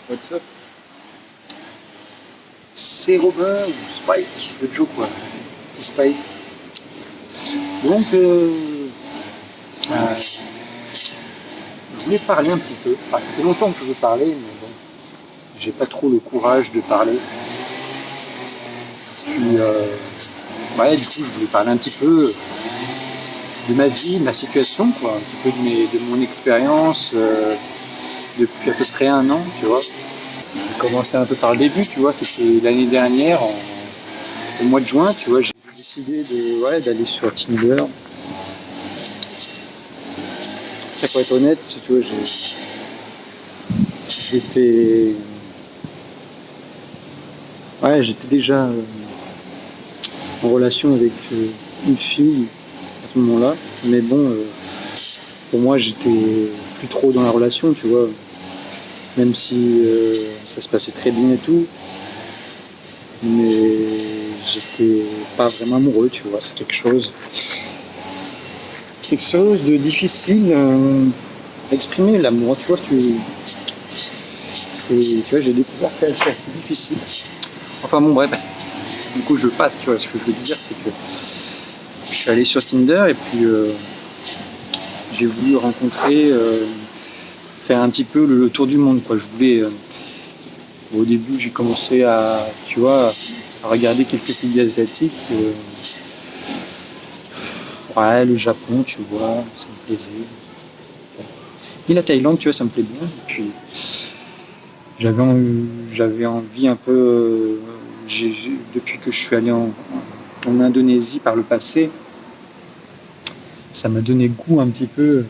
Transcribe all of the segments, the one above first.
What's up? C'est Robin ou Spike, le Joe quoi. Petit Spike. Donc, je voulais parler un petit peu. Enfin, ça fait longtemps que je veux parler, mais bon, j'ai pas trop le courage de parler. Puis, ouais, du coup, je voulais parler un petit peu de ma vie, de ma situation, quoi, un petit peu de mon expérience depuis à peu près 1 an, tu vois. J'ai commencé un peu par le début, tu vois, c'était l'année dernière, au mois de juin, tu vois, j'ai décidé d'aller sur Tinder. Ça, pour être honnête, si tu vois, j'étais déjà en relation avec une fille à ce moment-là, mais bon, pour moi, j'étais plus trop dans la relation, tu vois, même si ça se passait très bien et tout, mais j'étais pas vraiment amoureux, tu vois, c'est quelque chose de difficile à exprimer, l'amour, tu vois, tu vois, j'ai découvert ça, c'est assez difficile. Enfin bon, bref, du coup, je passe, tu vois, ce que je veux te dire, c'est que je suis allé sur Tinder et puis j'ai voulu rencontrer, faire un petit peu le tour du monde, quoi. Je voulais, au début, j'ai commencé à, tu vois, à regarder quelques pays asiatiques. Ouais, le Japon, tu vois, ça me plaisait. Et la Thaïlande, tu vois, ça me plaît bien. Et puis, j'avais envie un peu, depuis que je suis allé en Indonésie par le passé, ça m'a donné goût un petit peu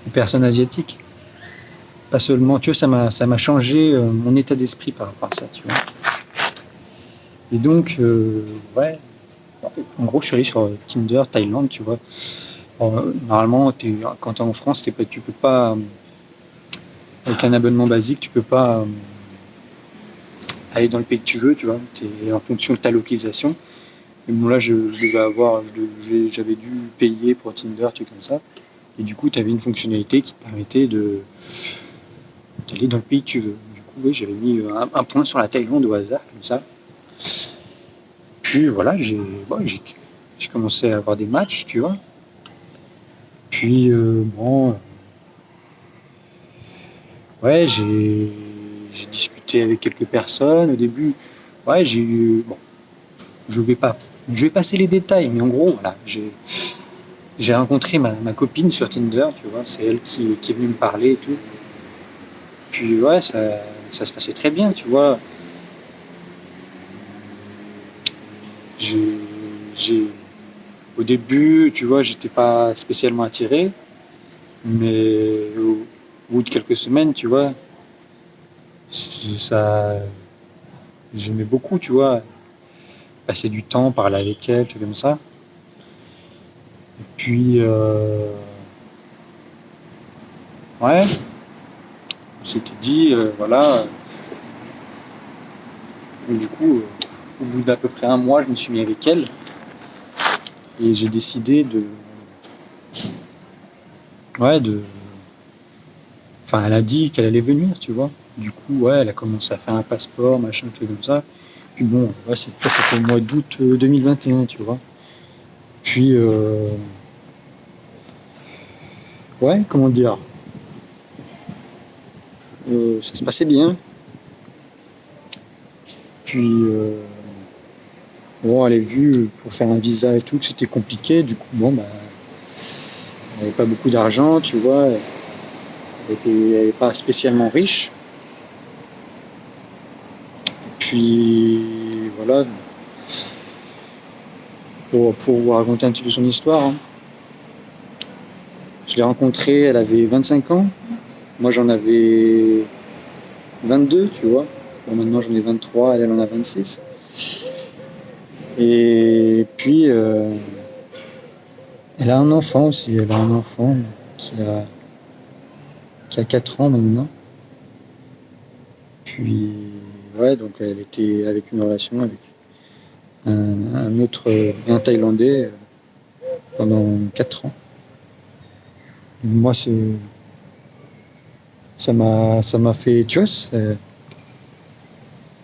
aux personnes asiatiques. Pas seulement, tu vois, ça m'a changé mon état d'esprit par rapport à ça, tu vois. Et donc, ouais, en gros, je suis allé sur Tinder, Thaïlande, tu vois. Normalement, quand tu es en France, tu peux pas, avec un abonnement basique, tu peux pas aller dans le pays que tu veux, tu vois. Es en fonction de ta localisation. Et bon, là, j'avais dû payer pour Tinder, tu vois, comme ça. Et du coup, tu avais une fonctionnalité qui te permettait d'aller dans le pays que tu veux. Du coup, oui, j'avais mis un point sur la Thaïlande au hasard, comme ça. Puis voilà, j'ai commencé à avoir des matchs, tu vois. Puis bon, ouais, j'ai discuté avec quelques personnes. Au début, ouais, j'ai eu, bon, je vais passer les détails, mais en gros, voilà, j'ai rencontré ma copine sur Tinder, tu vois, c'est elle qui est venue me parler et tout. Puis ouais, ça se passait très bien, tu vois. J'ai Au début, tu vois, j'étais pas spécialement attiré, mais au bout de quelques semaines, tu vois, ça, j'aimais beaucoup, tu vois, passer du temps, parler avec elle, tout comme ça. Et puis, ouais, on s'était dit, voilà. Et du coup, au bout d'à peu près 1 mois, je me suis mis avec elle et j'ai décidé enfin, elle a dit qu'elle allait venir, tu vois. Du coup, ouais, elle a commencé à faire un passeport, machin, tout comme ça. Puis bon, ouais, c'était au mois d'août 2021, tu vois. Puis, ouais, comment dire, ça se passait bien. Puis, bon, elle a vu pour faire un visa et tout que c'était compliqué. Du coup, bon, bah, elle n'avait pas beaucoup d'argent, tu vois. Elle n'était pas spécialement riche. Puis, voilà, pour vous raconter un petit peu son histoire, hein. Je l'ai rencontrée, elle avait 25 ans. Moi, j'en avais 22, tu vois. Bon, maintenant, j'en ai 23, elle en a 26. Et puis, elle a un enfant aussi. Elle a un enfant qui a 4 ans maintenant. Puis, ouais, donc elle était avec une relation avec un Thaïlandais pendant 4 ans. Moi, ça m'a fait, tu vois,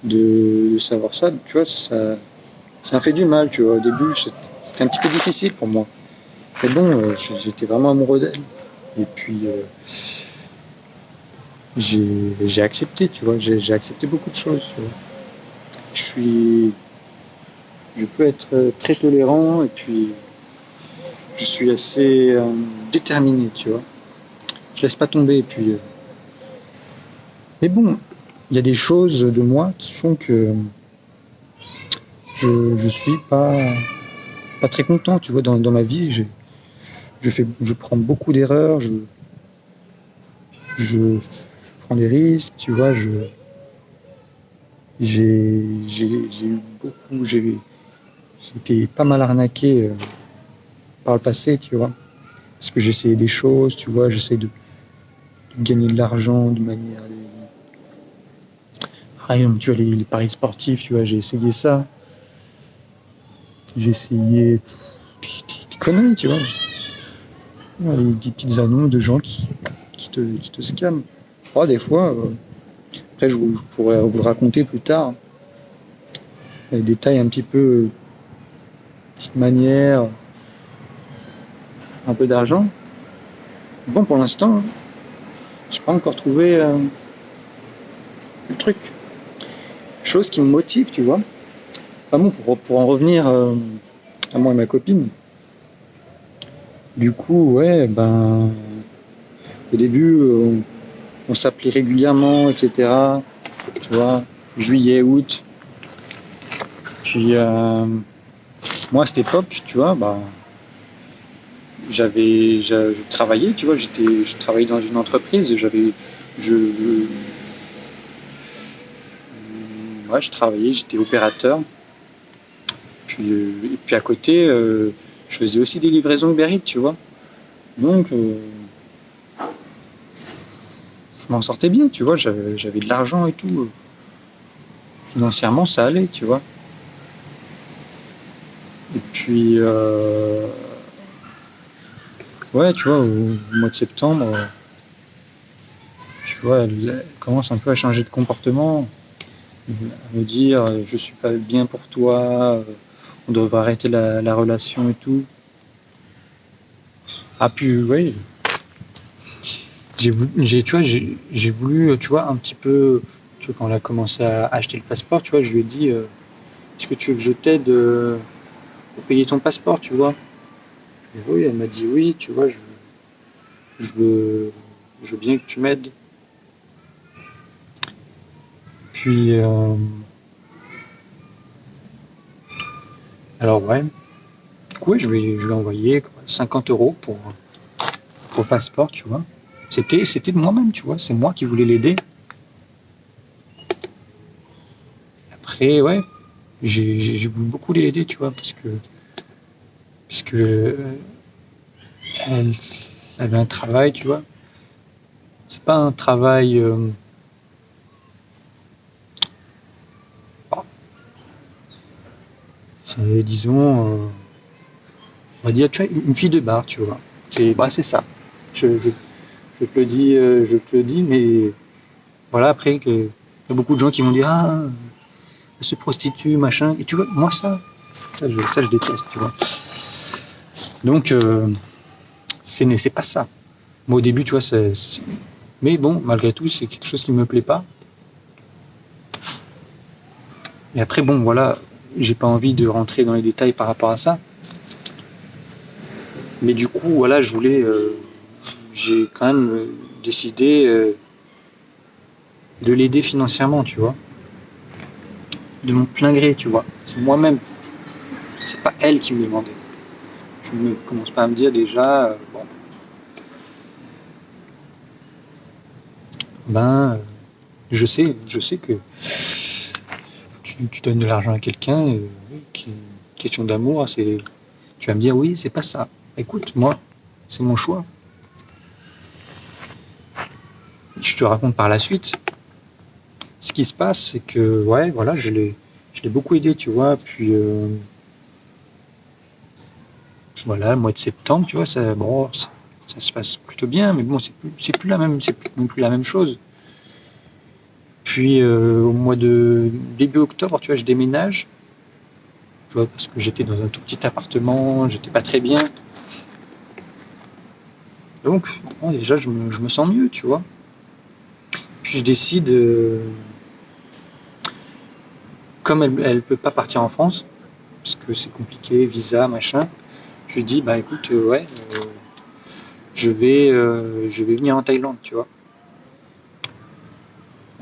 de savoir ça, tu vois, ça m'a fait du mal, tu vois. Au début, c'était un petit peu difficile pour moi. Mais bon, j'étais vraiment amoureux d'elle. Et puis, j'ai accepté, tu vois. J'ai accepté beaucoup de choses, tu vois. Je suis, je peux être très tolérant et puis je suis assez déterminé, tu vois. Je laisse pas tomber. Et puis, mais bon, il y a des choses de moi qui font que je suis pas très content, tu vois, dans ma vie. Je prends beaucoup d'erreurs, je prends des risques, tu vois, j'ai eu beaucoup, j'ai été pas mal arnaqué par le passé, tu vois, parce que j'essayais des choses, tu vois, j'essaie de gagner de l'argent de manière, par exemple, tu vois, les paris sportifs, tu vois, j'ai essayé ça, j'ai essayé des conneries, tu vois, des petites annonces de gens qui te scannent. Oh, des fois, après je pourrais vous le raconter plus tard, les détails un petit peu, petite manière, un peu d'argent. Bon, pour l'instant, j'ai pas encore trouvé le truc. Chose qui me motive, tu vois. Enfin bon, pour en revenir à moi et ma copine. Du coup, ouais, ben, au début, on s'appelait régulièrement, etc. Tu vois, juillet, août. Puis, moi, à cette époque, tu vois, bah, je travaillais, tu vois, je travaillais dans une entreprise, je, ouais, je travaillais, j'étais opérateur. Et puis à côté, je faisais aussi des livraisons Uber Eats, tu vois. Donc, je m'en sortais bien, tu vois. J'avais de l'argent et tout. Financièrement, ça allait, tu vois. Et puis, ouais, tu vois, au mois de septembre, tu vois, elle commence un peu à changer de comportement, à me dire, je suis pas bien pour toi, on devrait arrêter la relation et tout. Ah, puis, ouais, tu vois, j'ai voulu, tu vois, un petit peu, tu vois, quand elle a commencé à acheter le passeport, tu vois, je lui ai dit, est-ce que tu veux que je t'aide pour payer ton passeport, tu vois? Et oui, elle m'a dit oui, tu vois, je veux, je veux bien que tu m'aides. Puis, alors ouais, du coup, ouais, je lui ai envoyé 50 € pour le passeport, tu vois. C'était de moi-même, tu vois, c'est moi qui voulais l'aider. Après, ouais, j'ai voulu beaucoup l'aider, tu vois, puisque elle avait un travail, tu vois. C'est pas un travail, c'est, disons, on va dire, tu vois, une fille de bar, tu vois. C'est ça. Je te le dis, mais voilà, après, il y a beaucoup de gens qui vont dire, ah, elle se prostitue, machin. Et tu vois, moi, ça, je déteste, tu vois. Donc, c'est pas ça. Moi, au début, tu vois, mais bon, malgré tout, c'est quelque chose qui me plaît pas. Et après, bon, voilà, j'ai pas envie de rentrer dans les détails par rapport à ça. Mais du coup, voilà, j'ai quand même décidé de l'aider financièrement, tu vois. De mon plein gré, tu vois. C'est moi-même. C'est pas elle qui me demandait. Tu ne commences pas à me dire déjà, bon, ben, je sais que tu donnes de l'argent à quelqu'un, question d'amour, tu vas me dire oui, c'est pas ça. Écoute, moi, c'est mon choix. Je te raconte par la suite. Ce qui se passe, c'est que, ouais, voilà, je l'ai beaucoup aidé, tu vois. Puis, voilà, le mois de septembre, tu vois, bon, ça se passe plutôt bien, mais bon, c'est plus non plus la même chose. Puis au mois de début octobre, tu vois, je déménage, tu vois, parce que j'étais dans un tout petit appartement, j'étais pas très bien. Donc, bon, déjà, je me sens mieux, tu vois. Puis je décide, comme elle peut pas partir en France, parce que c'est compliqué, visa, machin, je lui dis, bah écoute, ouais, je vais venir en Thaïlande, tu vois.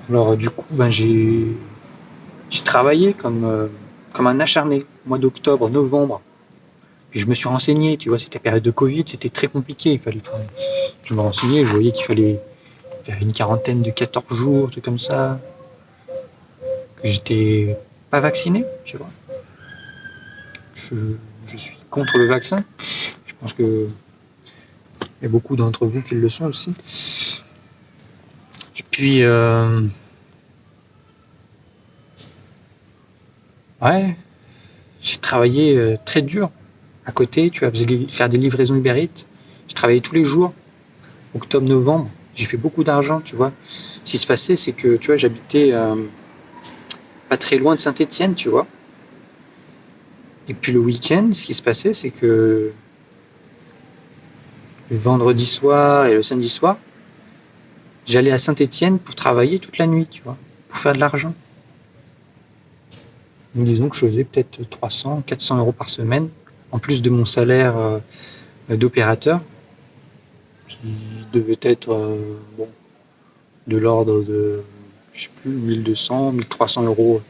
Alors du coup, ben j'ai travaillé comme un acharné, mois d'octobre, novembre. Puis je me suis renseigné, tu vois, c'était période de Covid, c'était très compliqué. Je me renseignais, je voyais qu'il fallait faire une quarantaine de 14 jours, truc comme ça. Que j'étais pas vacciné, tu vois. Je, je suis contre le vaccin. Je pense que il y a beaucoup d'entre vous qui le sont aussi. Et puis, ouais, j'ai travaillé très dur à côté, tu vois, faire des livraisons Uber Eats. J'ai travaillé tous les jours, octobre-novembre. J'ai fait beaucoup d'argent, tu vois. Ce qui se passait, c'est que, tu vois, j'habitais pas très loin de Saint-Étienne, tu vois. Et puis le week-end, ce qui se passait, c'est que le vendredi soir et le samedi soir, j'allais à Saint-Étienne pour travailler toute la nuit, tu vois, pour faire de l'argent. Donc, disons que je faisais peut-être 300, 400 euros par semaine, en plus de mon salaire d'opérateur, qui devait être bon, de l'ordre de, je sais plus, 1200, 1300 euros.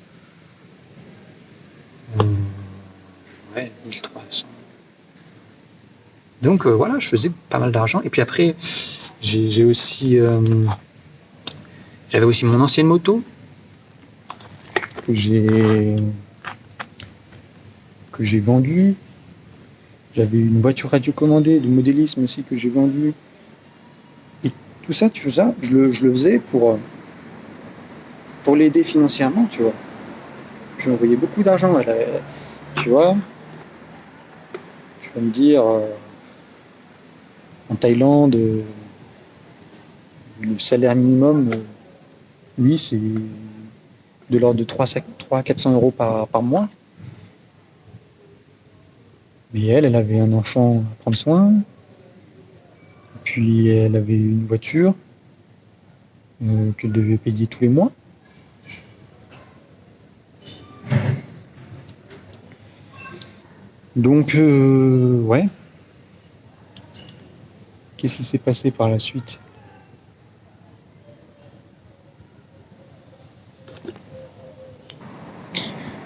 Ouais, 1300. Donc voilà, je faisais pas mal d'argent. Et puis après, j'ai aussi, j'avais aussi mon ancienne moto que j'ai vendue. J'avais une voiture radiocommandée de modélisme aussi que j'ai vendue. Et tout ça, je le faisais pour l'aider financièrement, tu vois. Je lui envoyais beaucoup d'argent, tu vois. Je vais me dire, en Thaïlande, le salaire minimum, oui, c'est de l'ordre de 300-400 euros par mois. Mais elle avait un enfant à prendre soin. Puis elle avait une voiture qu'elle devait payer tous les mois. Donc, ouais. Qu'est-ce qui s'est passé par la suite ?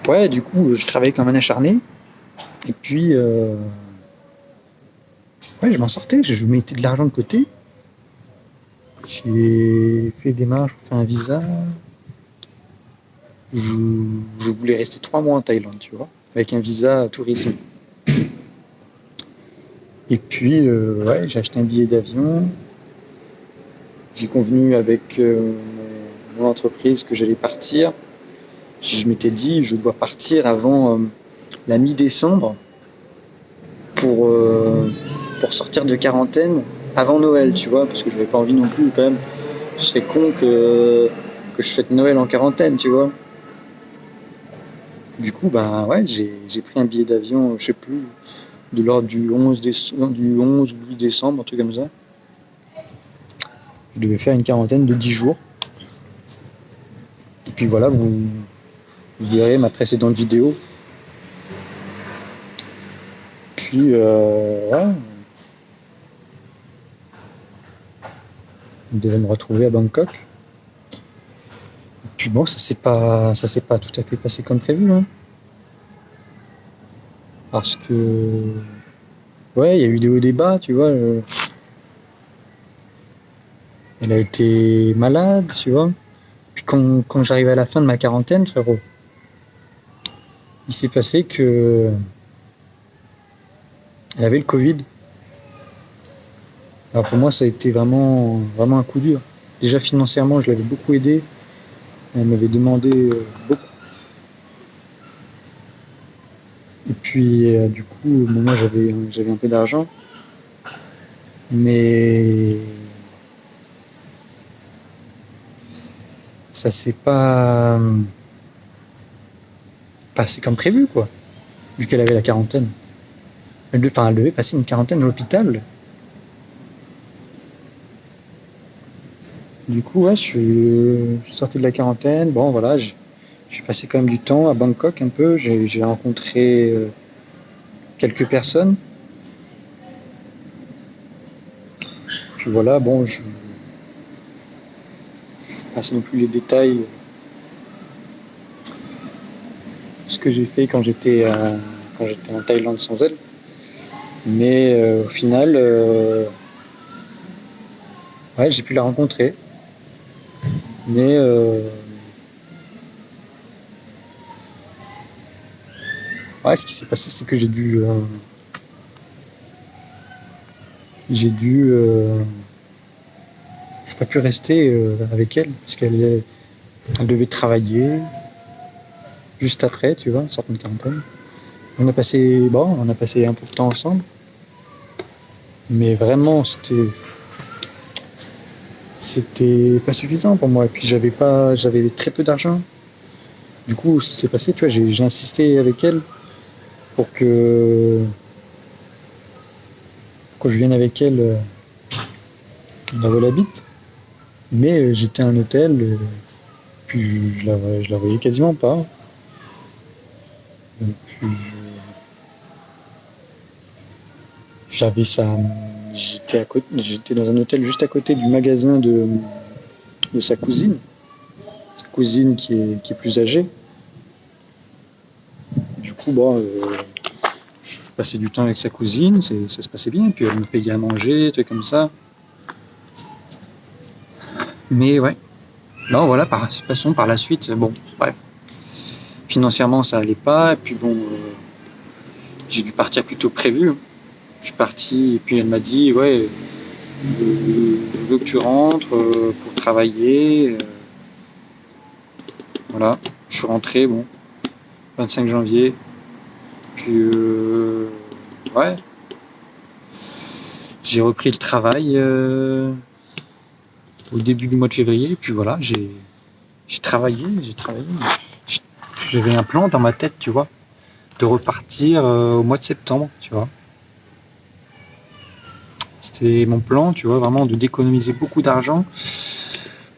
Ouais, du coup, je travaillais comme un acharné. Et puis, ouais, je m'en sortais. Je mettais de l'argent de côté. J'ai fait des démarches pour faire un visa. Je voulais rester 3 mois en Thaïlande, tu vois, avec un visa tourisme. Et puis, ouais, j'ai acheté un billet d'avion. J'ai convenu avec mon entreprise que j'allais partir. Je m'étais dit, je dois partir avant la mi-décembre pour sortir de quarantaine avant Noël, tu vois, parce que je n'avais pas envie non plus, quand même, je serais con que je fête Noël en quarantaine, tu vois. Du coup, bah ouais, j'ai pris un billet d'avion, je sais plus, de l'ordre du 11 ou 8 décembre, un truc comme ça. Je devais faire une quarantaine de 10 jours. Et puis voilà, vous verrez ma précédente vidéo. Puis, ouais. On devait me retrouver à Bangkok. Et puis bon, ça s'est pas tout à fait passé comme prévu, hein. Parce que, ouais, il y a eu des hauts et des bas, tu vois. Elle a été malade, tu vois. Puis quand j'arrivais à la fin de ma quarantaine, frérot, il s'est passé que elle avait le Covid. Alors pour moi, ça a été vraiment un coup dur. Déjà financièrement, je l'avais beaucoup aidée. Elle m'avait demandé beaucoup. Et puis du coup, moi j'avais un peu d'argent. Mais ça s'est pas passé comme prévu, quoi, vu qu'elle avait la quarantaine. Elle devait passer une quarantaine à l'hôpital. Du coup, ouais, je suis sorti de la quarantaine. Bon, voilà, j'ai passé quand même du temps à Bangkok un peu. J'ai rencontré quelques personnes. Puis voilà, bon, je passe non plus les détails de ce que j'ai fait quand j'étais en Thaïlande sans elle. Mais au final, ouais, j'ai pu la rencontrer. Mais ouais, ce qui s'est passé, c'est que j'ai pas pu rester avec elle parce qu'elle devait travailler juste après, tu vois, en sortant de quarantaine. On a passé un peu de temps ensemble, mais vraiment c'était pas suffisant pour moi. Et puis j'avais très peu d'argent. Du coup, ce qui s'est passé, tu vois, j'ai insisté avec elle pour que quand je vienne avec elle là où elle habite. Mais j'étais à un hôtel, puis je la voyais quasiment pas. Donc, j'avais ça. J'étais dans un hôtel juste à côté du magasin de sa cousine. Sa cousine qui est plus âgée. Du coup, bon, je passais du temps avec sa cousine, ça se passait bien. Puis elle me payait à manger, des trucs comme ça. Mais ouais. Non, voilà, par la suite, bon, bref. Financièrement, ça allait pas. Et puis bon, j'ai dû partir plus tôt que prévu. Je suis parti, et puis elle m'a dit, ouais, je veux que tu rentres pour travailler. Voilà, je suis rentré, bon, 25 janvier. Puis, ouais, j'ai repris le travail au début du mois de février. Puis voilà, j'ai travaillé. J'avais un plan dans ma tête, tu vois, de repartir au mois de septembre, tu vois. C'était mon plan, tu vois, vraiment de d'économiser beaucoup d'argent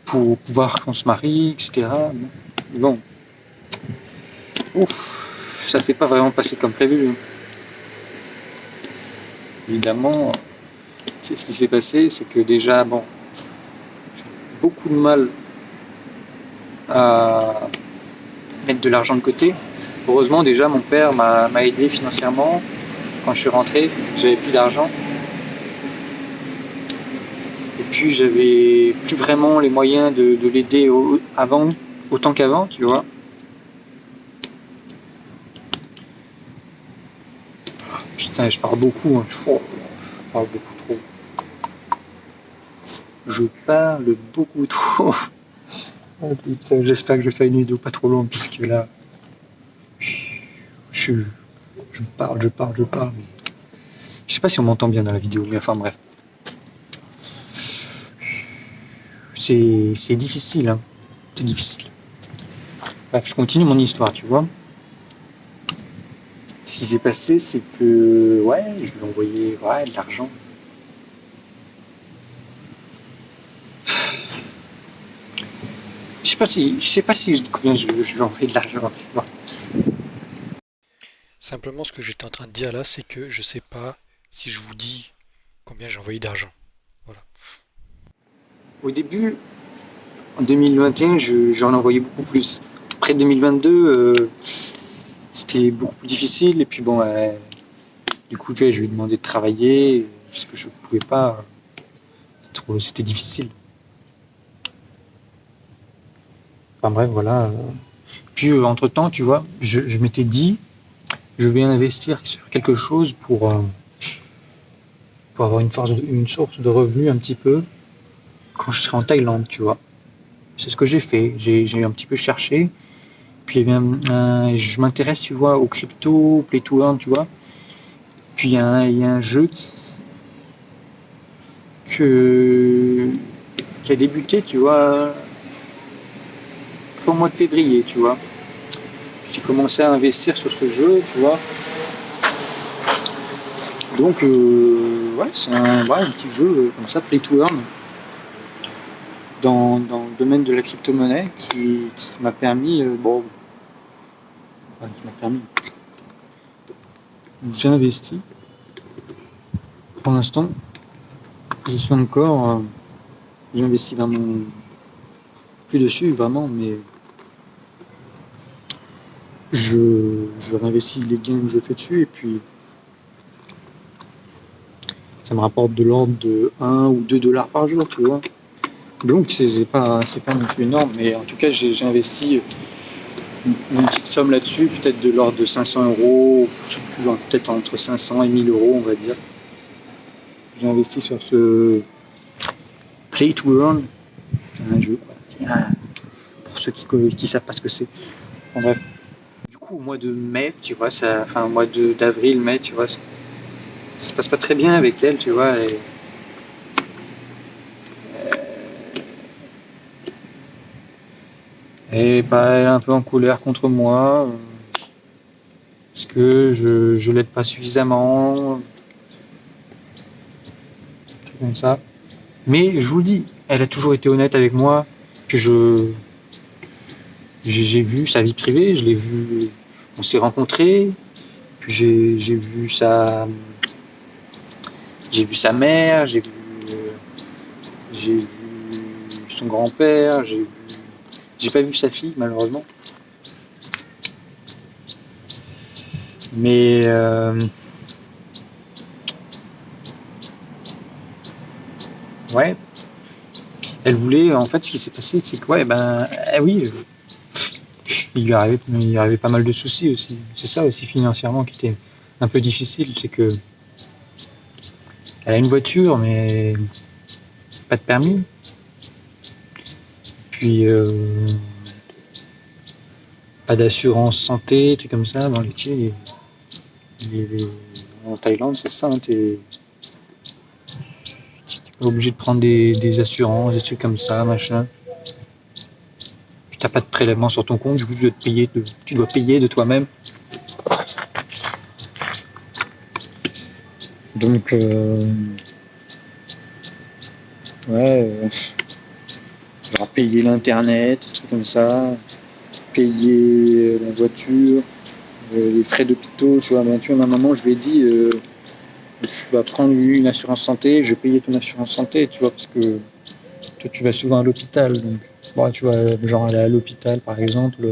pour pouvoir qu'on se marie, etc. Bon, ouf, ça s'est pas vraiment passé comme prévu. Évidemment, ce qui s'est passé, c'est que déjà, bon, j'ai beaucoup de mal à mettre de l'argent de côté. Heureusement, déjà, mon père m'a aidé financièrement. Quand je suis rentré, j'avais plus d'argent. Et puis, j'avais plus vraiment les moyens de l'aider autant qu'avant, tu vois. Putain, je parle beaucoup, hein. Je parle beaucoup trop. Je parle beaucoup trop. Oh putain, j'espère que je fais une vidéo pas trop longue parce que là, je parle. Mais je sais pas si on m'entend bien dans la vidéo, mais enfin bref. C'est difficile, hein. C'est difficile. Bref, je continue mon histoire, tu vois. Ce qui s'est passé, c'est que, ouais, je lui ai envoyé de l'argent. Je sais pas si combien je lui ai envoyé de l'argent. Bon. Simplement, ce que j'étais en train de dire là, c'est que je sais pas si je vous dis combien j'ai envoyé d'argent. Voilà. Au début, en 2021, j'en envoyais beaucoup plus. Après 2022, c'était beaucoup plus difficile. Et puis bon, du coup, je lui ai demandé de travailler parce que je pouvais pas. C'était difficile. Enfin bref, voilà. Puis entre-temps, tu vois, je m'étais dit, je vais investir sur quelque chose pour avoir une source de revenus un petit peu quand je serai en Thaïlande, tu vois. C'est ce que j'ai fait. J'ai un petit peu cherché. Puis je m'intéresse, tu vois, aux crypto, Play to Earn, tu vois. Puis il y a un jeu qui a débuté, tu vois, au mois de février, tu vois. J'ai commencé à investir sur ce jeu, tu vois. Donc, ouais, c'est un petit jeu comme ça, Play to Earn, dans le domaine de la crypto-monnaie, qui m'a permis, j'ai investi. Pour l'instant, je suis encore, j'ai investi vraiment plus dessus, vraiment, mais je réinvestis les gains que je fais dessus, et puis ça me rapporte de l'ordre de 1 ou 2 dollars par jour, tu vois. Donc c'est pas non plus énorme, mais en tout cas j'ai investi une petite somme là-dessus, peut-être de l'ordre de 500 euros, je sais plus, peut-être entre 500 et 1000 euros, on va dire. J'ai investi sur ce Play to Earn, un jeu, quoi. Pour ceux qui savent pas ce que c'est. En bref. Du coup, au mois de mai, tu vois, au mois d'avril, mai, tu vois, ça se passe pas très bien avec elle, tu vois. Et bah, elle est un peu en colère contre moi, parce que je l'aide pas suffisamment, comme ça. Mais je vous le dis, elle a toujours été honnête avec moi, que j'ai vu sa vie privée, je l'ai vu, on s'est rencontrés, puis j'ai vu sa mère, j'ai vu son grand-père, j'ai pas vu sa fille malheureusement. Mais ouais, elle voulait, en fait, ce qui s'est passé, c'est que oui, il lui arrivait pas mal de soucis aussi. C'est ça aussi financièrement qui était un peu difficile, c'est que elle a une voiture, mais pas de permis. Puis pas d'assurance santé, trucs comme ça. Dans les en Thaïlande, c'est ça. T'es obligé de prendre des assurances, des trucs comme ça, machin. Puis t'as pas de prélèvement sur ton compte, du coup tu dois payer de toi-même. Donc genre payer l'internet, des trucs comme ça, payer la voiture, les frais d'hôpitaux, tu vois. Ma maman, je lui ai dit, tu vas prendre une assurance santé, je vais payer ton assurance santé, tu vois, parce que toi, tu vas souvent à l'hôpital. Donc, bon, tu vois, genre aller à l'hôpital, par exemple,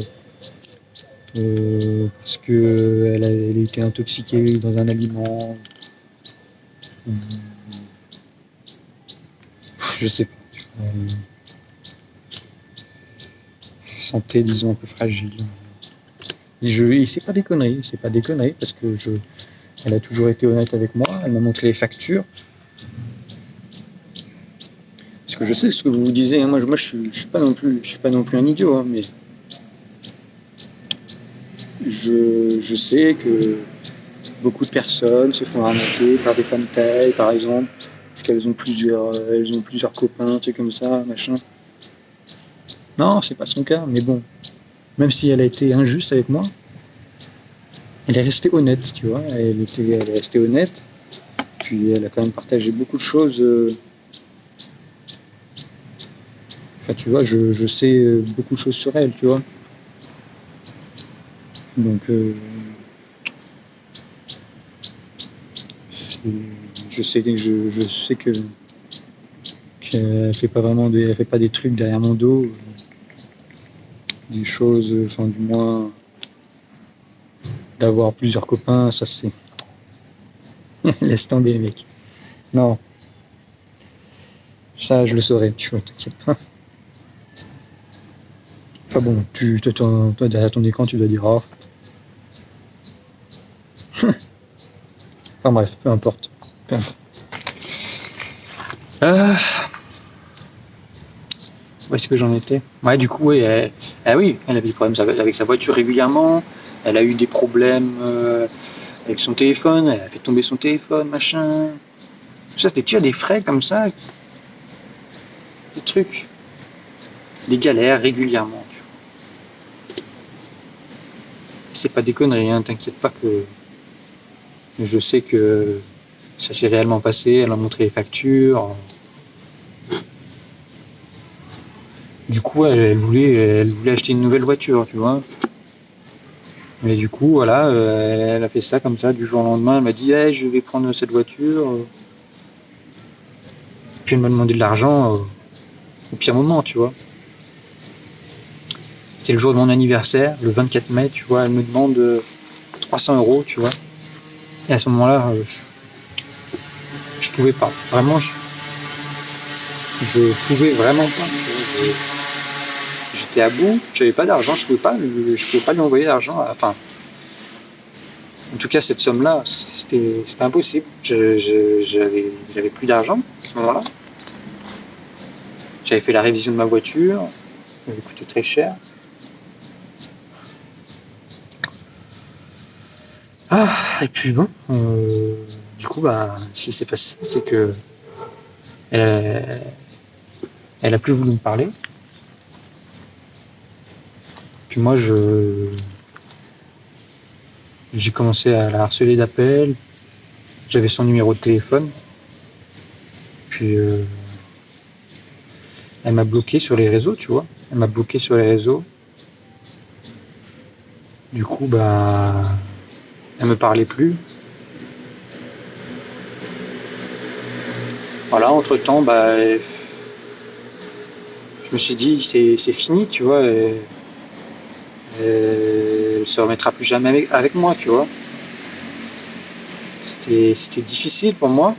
parce que elle a été intoxiquée dans un aliment. Je sais pas. Santé, disons, un peu fragile. Et c'est pas des conneries, parce que elle a toujours été honnête avec moi, elle m'a montré les factures. Parce que je sais ce que vous disiez, hein, moi je suis pas non plus un idiot, hein, mais je sais que beaucoup de personnes se font arnaquer par des femmes thaï, par exemple, parce qu'elles ont plusieurs copains, tu sais, comme ça, machin. Non, c'est pas son cas, mais bon, même si elle a été injuste avec moi, elle est restée honnête, tu vois, elle est restée honnête, puis elle a quand même partagé beaucoup de choses. Enfin, tu vois, je sais beaucoup de choses sur elle, tu vois. Donc, je sais que qu'elle fait pas des trucs derrière mon dos, des choses, enfin du moins d'avoir plusieurs copains, ça c'est laisse tomber les mecs. Non, ça je le saurais, tu vois, t'inquiète pas. Enfin bon, toi derrière ton écran tu dois dire oh. Enfin bref, peu importe. Où est-ce que j'en étais? Ouais, du coup, oui, elle avait des problèmes avec sa voiture régulièrement. Elle a eu des problèmes avec son téléphone. Elle a fait tomber son téléphone, machin. Ça, tu as des frais comme ça, des trucs, des galères régulièrement. C'est pas des conneries, hein, t'inquiète pas que je sais que ça s'est réellement passé, elle a montré les factures. Du coup, elle voulait acheter une nouvelle voiture, tu vois. Mais du coup, voilà, elle a fait ça comme ça, du jour au lendemain, elle m'a dit hey, je vais prendre cette voiture. Puis elle m'a demandé de l'argent au pire moment, tu vois. C'est le jour de mon anniversaire, le 24 mai, tu vois, elle me demande 300 €, tu vois. Et à ce moment-là, je pouvais pas. Vraiment, je pouvais vraiment pas. J'étais à bout, j'avais pas d'argent, je pouvais pas lui envoyer d'argent. Enfin, en tout cas, cette somme-là, c'était impossible. J'avais plus d'argent à ce moment-là. J'avais fait la révision de ma voiture, elle avait coûté très cher. Ah, et puis bon, du coup, bah, ce qui s'est passé, c'est que elle a plus voulu me parler. Puis moi, j'ai commencé à la harceler d'appels. J'avais son numéro de téléphone. Puis elle m'a bloqué sur les réseaux, tu vois. Elle m'a bloqué sur les réseaux. Du coup, bah, elle me parlait plus. Voilà, entre-temps, bah, je me suis dit, c'est fini, tu vois. Elle se remettra plus jamais avec moi, tu vois. C'était difficile pour moi,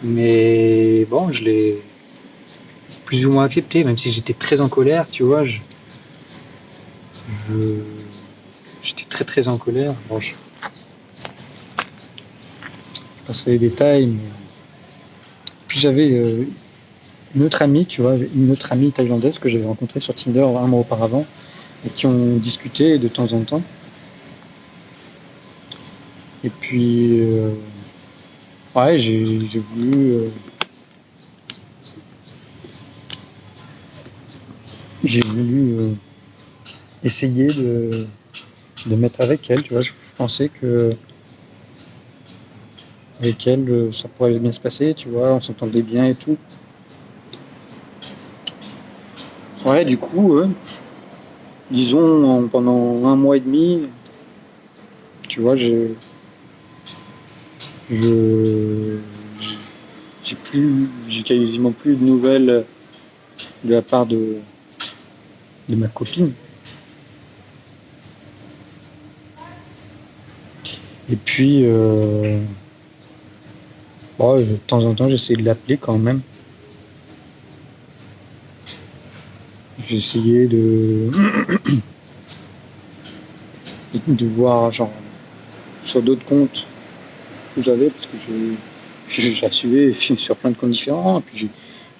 mais bon, je l'ai plus ou moins accepté, même si j'étais très en colère, tu vois. J'étais très très en colère. Bon, je passerai les détails, mais puis j'avais une autre amie, tu vois, une autre amie thaïlandaise que j'avais rencontrée sur Tinder un mois auparavant et qui ont discuté de temps en temps. Et puis, ouais, j'ai voulu, essayer de mettre avec elle, tu vois. Je pensais que avec elle, ça pourrait bien se passer, tu vois, on s'entendait bien et tout. Ouais, du coup, disons, pendant un mois et demi, tu vois, je j'ai quasiment plus de nouvelles de la part de ma copine. Et puis, bon, de temps en temps, j'essaie de l'appeler quand même. J'ai essayé de voir, genre, sur d'autres comptes que j'avais, parce que je la suivais sur plein de comptes différents. Et puis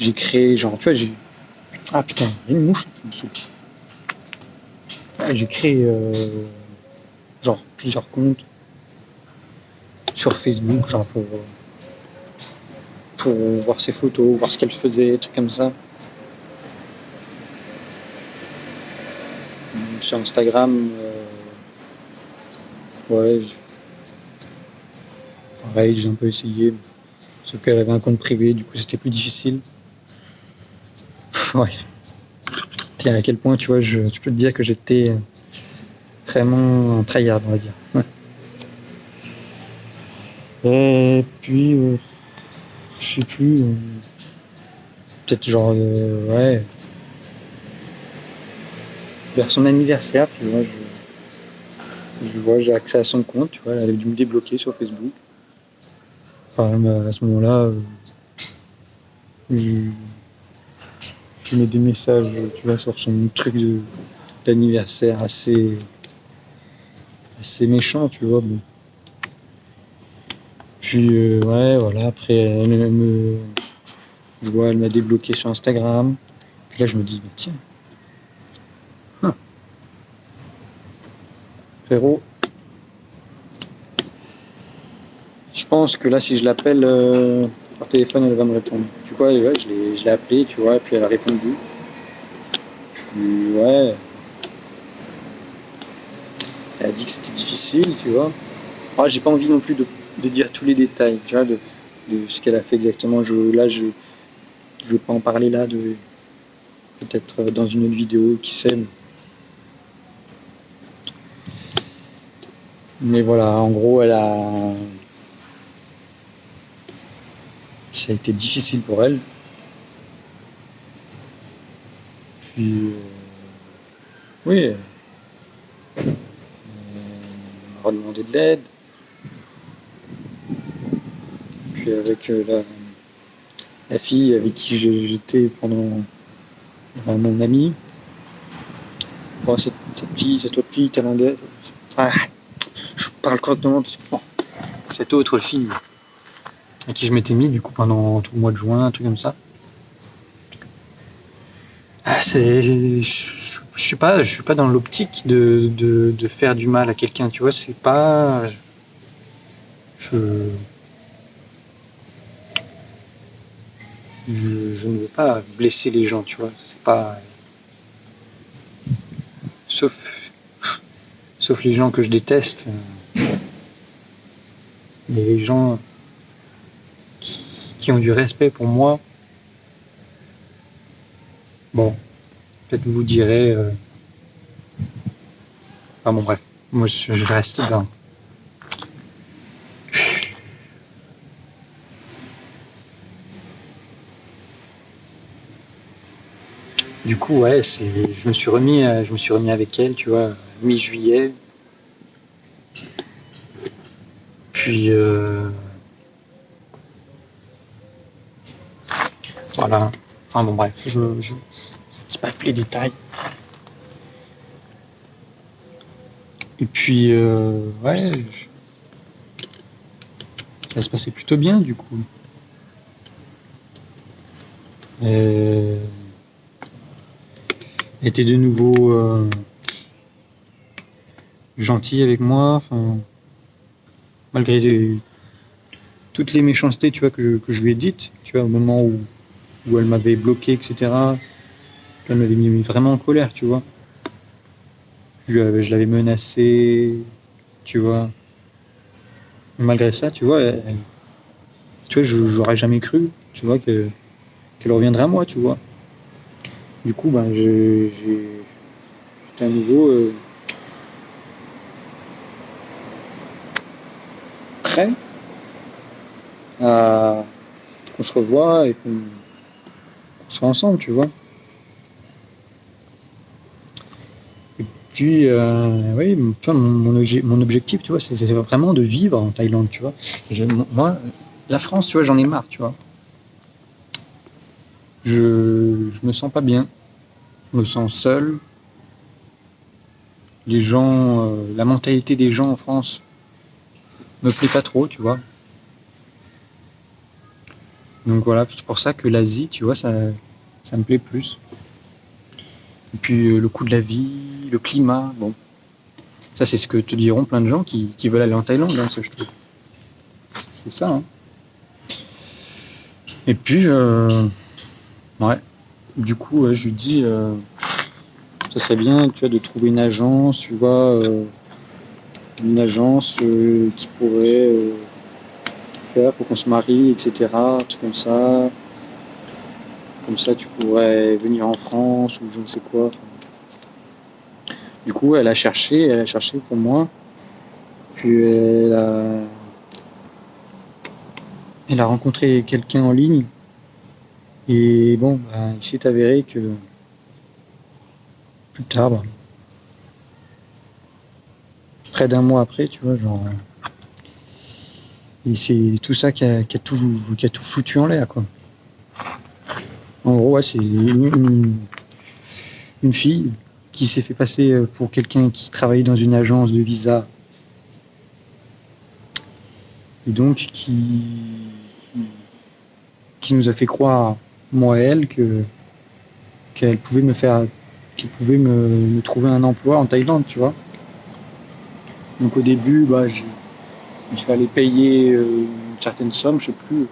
j'ai créé, genre, tu vois, ah putain, il y a une mouche qui me saoule. Ouais, j'ai créé, genre, plusieurs comptes sur Facebook, genre, pour voir ses photos, voir ce qu'elle faisait, des trucs comme ça. Sur Instagram, ouais, pareil, j'ai un peu essayé, sauf qu'elle avait un compte privé, du coup c'était plus difficile. Ouais. Tiens, à quel point, tu vois, je peux te dire que j'étais vraiment un tryhard, on va dire. Ouais. Et puis, je sais plus, peut-être genre, ouais, vers son anniversaire, tu vois, j'ai accès à son compte, tu vois, elle avait dû me débloquer sur Facebook. Enfin, à ce moment-là, je mets des messages, tu vois, sur son truc d'anniversaire assez méchant, tu vois. Bon. Puis, ouais, voilà, après, je vois, elle m'a débloqué sur Instagram. Puis là, je me dis, mais tiens, frérot, Je pense que là, si je l'appelle par téléphone, elle va me répondre. Tu vois, ouais, je l'ai appelée, tu vois, et puis elle a répondu. Puis, ouais, elle a dit que c'était difficile, tu vois. Ah, j'ai pas envie non plus de dire tous les détails, tu vois, de ce qu'elle a fait exactement. Je veux pas en parler là, peut-être dans une autre vidéo, qui sait. Mais voilà, en gros, ça a été difficile pour elle. Puis, oui, elle m'a demandé de l'aide. Puis avec la fille avec qui j'étais pendant mon ami, bon, cette autre fille thaïlandaise, ah, je parle correctement, bon, cette autre fille à qui je m'étais mis du coup pendant tout le mois de juin, un truc comme ça. Ah, je suis pas dans l'optique de faire du mal à quelqu'un, tu vois, c'est pas, je ne veux pas blesser les gens, tu vois, c'est pas, sauf les gens que je déteste, mais les gens qui ont du respect pour moi, bon, peut-être vous direz, enfin bon bref, moi je reste dans. Du coup, ouais, je me suis remis avec elle, tu vois, mi-juillet. Puis voilà. Enfin bon bref, je dis pas tous les détails. Et puis ouais, ça se passait plutôt bien du coup. Elle était de nouveau gentille avec moi, enfin malgré toutes les méchancetés, tu vois, que je lui ai dites, tu vois, au moment où elle m'avait bloqué, etc. Elle m'avait mis vraiment en colère, tu vois. Je l'avais menacé, tu vois. Et malgré ça, tu vois, tu vois, j'aurais jamais cru, tu vois, qu'elle reviendrait à moi, tu vois. Du coup, ben, j'étais à nouveau prêt à qu'on se revoie et qu'on soit ensemble, tu vois. Et puis, oui, tu vois, mon objectif, tu vois, c'est vraiment de vivre en Thaïlande, tu vois. Moi, la France, tu vois, j'en ai marre, tu vois. Je me sens pas bien, je me sens seul. Les gens, la mentalité des gens en France me plaît pas trop, tu vois. Donc voilà, c'est pour ça que l'Asie, tu vois, ça me plaît plus. Et puis le coût de la vie, le climat, bon. Ça, c'est ce que te diront plein de gens qui veulent aller en Thaïlande, hein, ça, je trouve. C'est ça, hein. Et puis, ouais. Du coup, je lui dis, ça serait bien, tu vois, de trouver une agence, tu vois, une agence qui pourrait faire pour qu'on se marie, etc. Un truc comme ça. Comme ça, tu pourrais venir en France ou je ne sais quoi. Du coup, elle a cherché pour moi. Puis elle a rencontré quelqu'un en ligne. Et bon, bah, il s'est avéré que plus tard, bah, près d'un mois après, tu vois, genre, et c'est tout ça qui a tout foutu en l'air, quoi. En gros, ouais, c'est une fille qui s'est fait passer pour quelqu'un qui travaillait dans une agence de visa. Et donc, qui nous a fait croire, moi et elle, qu'elle pouvait qu'elle pouvait me trouver un emploi en Thaïlande, tu vois. Donc au début, bah, il fallait payer une certaine somme, je sais plus,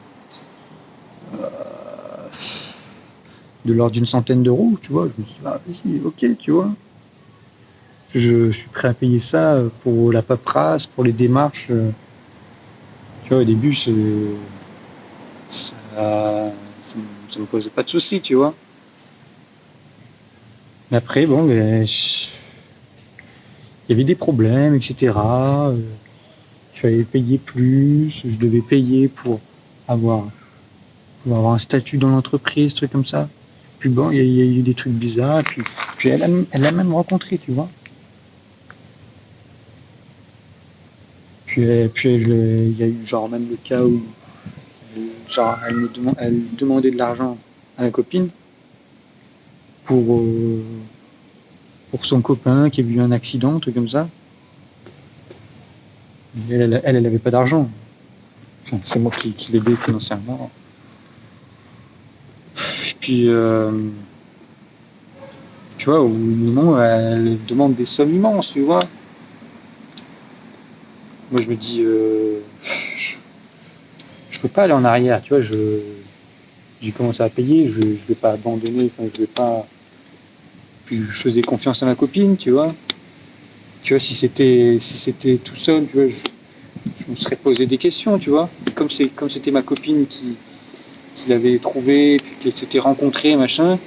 de l'ordre d'une centaine d'euros, tu vois. Je me suis dit, ah, vas-y, ok, tu vois. Je suis prêt à payer ça pour la paperasse, pour les démarches. Tu vois, au début, ça me posait pas de soucis, tu vois. Mais après, bon, il y avait des problèmes, etc. Il fallait payer plus, je devais payer avoir, pour avoir un statut dans l'entreprise, trucs comme ça. Puis bon, il y a eu des trucs bizarres, puis elle l'a même rencontré, tu vois. Il y a eu genre même le cas où genre, elle demandait de l'argent à la copine pour, euh, pour son copain qui a eu un accident, un truc comme ça. Elle avait pas d'argent. Enfin, c'est moi qui l'aidais financièrement. Et puis, tu vois, au moment, elle demande des sommes immenses, tu vois. Moi, je me dis, je peux pas aller en arrière, tu vois. J'ai commencé à payer, je vais pas abandonner, enfin, je vais pas. Puis je faisais confiance à ma copine, tu vois. Tu vois, si c'était tout seul, tu vois, je me serais posé des questions, tu vois. Comme c'était ma copine qui l'avait trouvé, puis qu'elle s'était rencontrée, machin,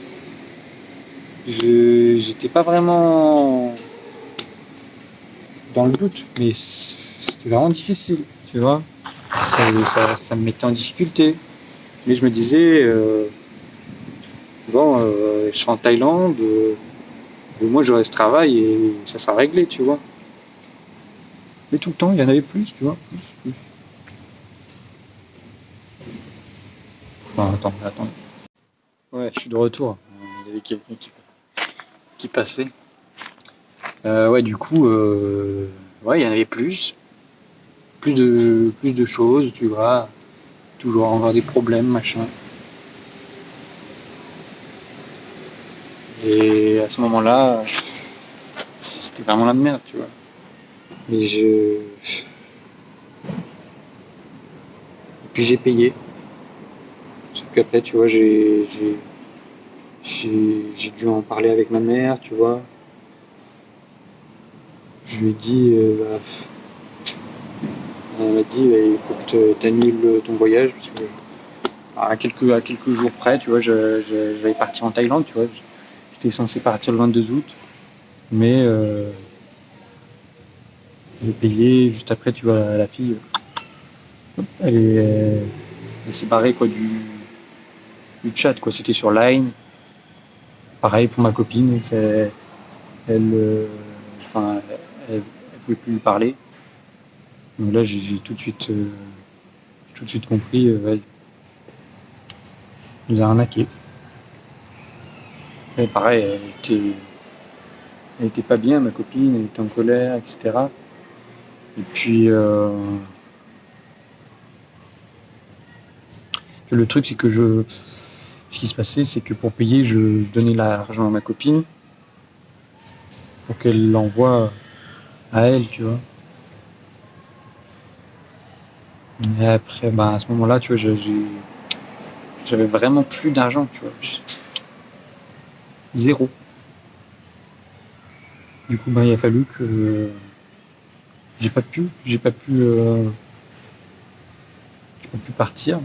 j'étais pas vraiment dans le doute, mais c'était vraiment difficile, tu vois. Ça me mettait en difficulté. Mais je me disais, bon, je suis en Thaïlande, moi j'aurai ce travail et ça sera réglé, tu vois. Mais tout le temps, il y en avait plus, tu vois. Plus. Enfin, attends. Ouais, je suis de retour. Il y avait quelqu'un qui passait. Ouais, du coup, ouais, il y en avait plus. Plus de choses, tu vois. Toujours avoir des problèmes, machin. Et à ce moment-là, c'était vraiment la merde, tu vois. Et puis j'ai payé. Sauf qu'après, tu vois, j'ai dû en parler avec ma mère, tu vois. Je lui ai dit, elle m'a dit, bah, il faut que tu annules ton voyage. Parce que à quelques jours près, tu vois, j'allais partir en Thaïlande, tu vois. J'étais censé partir le 22 août, mais j'ai payé juste après, tu vois, la fille, elle s'est barrée quoi, du chat, quoi. C'était sur Line. Pareil pour ma copine, elle, enfin, elle pouvait plus lui parler. Donc là, j'ai tout de suite compris, elle nous a arnaqué. Et pareil, elle était pas bien, ma copine, elle était en colère, etc. Et puis, le truc, c'est que ce qui se passait, c'est que pour payer, je donnais l'argent à ma copine pour qu'elle l'envoie à elle, tu vois. Et après, bah, à ce moment-là, tu vois, j'avais vraiment plus d'argent, tu vois. Zéro. Du coup, bah, il a fallu que j'ai pas pu partir.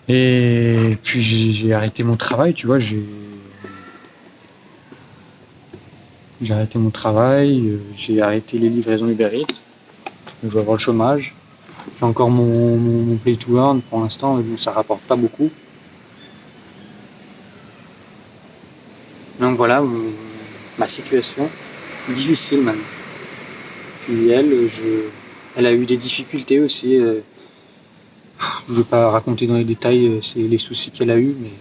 Et puis j'ai arrêté mon travail, tu vois, j'ai arrêté mon travail, j'ai arrêté les livraisons Uber Eats, je vais avoir le chômage. J'ai encore mon Play to Earn pour l'instant, mais bon, ça rapporte pas beaucoup. Donc voilà, ma situation difficile maintenant. Puis elle a eu des difficultés aussi. Je ne veux pas raconter dans les détails c'est les soucis qu'elle a eu, mais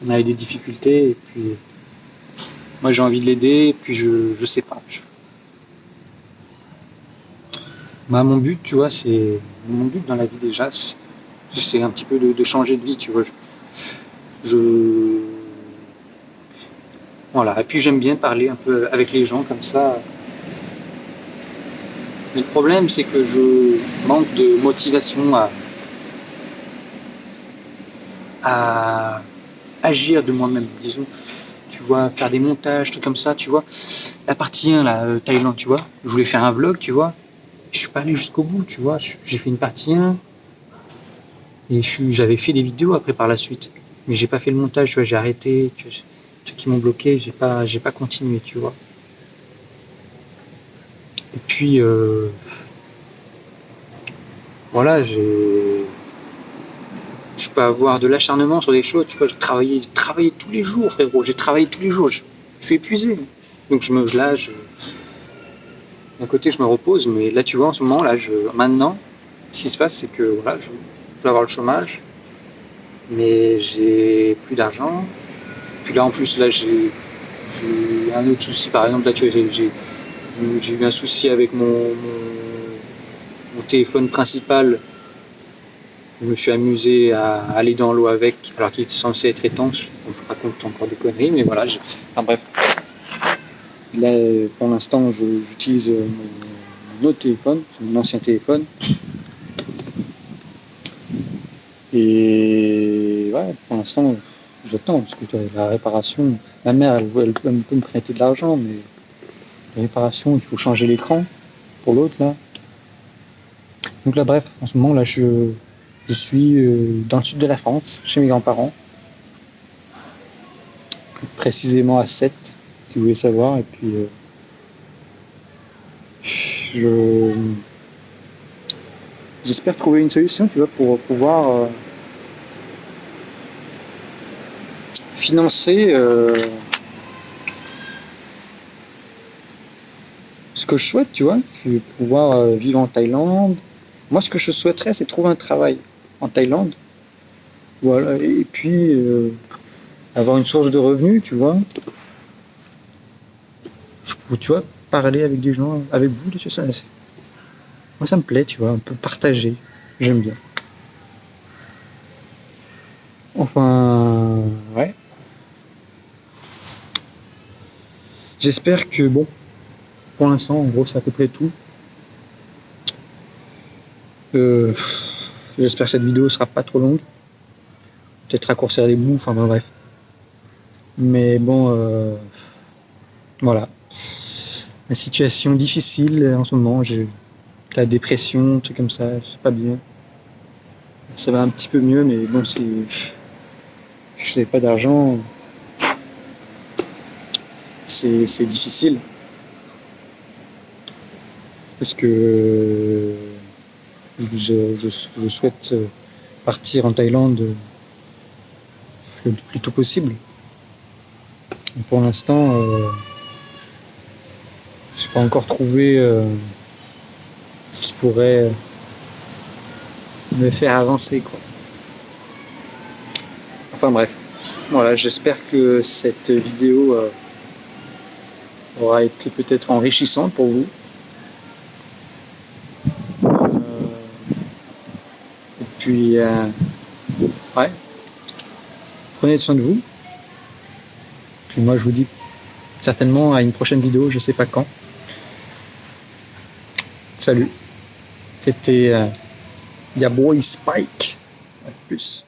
on a eu des difficultés. Et puis moi j'ai envie de l'aider, et puis je sais pas. Mon but, tu vois, c'est mon but dans la vie déjà, c'est un petit peu de changer de vie, tu vois. Je voilà. Et puis j'aime bien parler un peu avec les gens comme ça. Mais le problème, c'est que je manque de motivation à agir de moi-même, disons. Tu vois, faire des montages, trucs comme ça, tu vois. La partie 1, là, Thaïlande, tu vois. Je voulais faire un vlog, tu vois. Je suis pas allé jusqu'au bout, tu vois. J'ai fait une partie 1 et j'avais fait des vidéos après par la suite. Mais j'ai pas fait le montage, tu vois, j'ai arrêté. Ceux qui m'ont bloqué, j'ai pas continué, tu vois. Et puis, voilà, je peux avoir de l'acharnement sur des choses, tu vois, j'ai travaillé tous les jours, frérot, j'ai travaillé tous les jours, je suis épuisé. Donc d'un côté, je me repose, mais là, tu vois, en ce moment, là, maintenant, ce qui se passe, c'est que, voilà, je vais avoir le chômage, mais j'ai plus d'argent. Puis là, en plus, là, j'ai un autre souci, par exemple, là, tu vois, j'ai eu un souci avec mon téléphone principal. Je me suis amusé à aller dans l'eau avec, alors qu'il était censé être étanche. Donc, je raconte encore des conneries, mais voilà. Enfin bref. Là, pour l'instant, j'utilise mon autre téléphone, mon ancien téléphone. Et ouais, pour l'instant, j'attends, parce que la réparation, ma mère, elle peut me prêter de l'argent, mais la réparation, il faut changer l'écran pour l'autre, là. Donc là, bref, en ce moment, là, je suis dans le sud de la France, chez mes grands-parents. Plus précisément à 7, si vous voulez savoir. Et puis, j'espère trouver une solution, tu vois, pour pouvoir financer ce que je souhaite, tu vois, pouvoir vivre en Thaïlande. Moi, ce que je souhaiterais, c'est trouver un travail en Thaïlande. Voilà, et puis avoir une source de revenus, tu vois. Tu vois, parler avec des gens, avec vous, tu sais, moi, ça me plaît, tu vois, un peu partager. J'aime bien. Enfin, ouais. J'espère que, bon, pour l'instant, en gros, c'est à peu près tout. J'espère que cette vidéo sera pas trop longue. Peut-être raccourcir les bouts, enfin bref. Mais bon, voilà. La situation difficile en ce moment, j'ai la dépression, trucs comme ça, c'est pas bien. Ça va un petit peu mieux, mais bon, je n'ai pas d'argent, c'est difficile. Parce que je souhaite partir en Thaïlande le plus tôt possible. Et pour l'instant, j'ai pas encore trouvé ce qui pourrait me faire avancer, quoi. Enfin bref, voilà, j'espère que cette vidéo aura été peut-être enrichissante pour vous. Et puis, ouais, prenez soin de vous. Puis moi, je vous dis certainement à une prochaine vidéo, je sais pas quand. Salut, c'était Ya Boy Spike. À plus.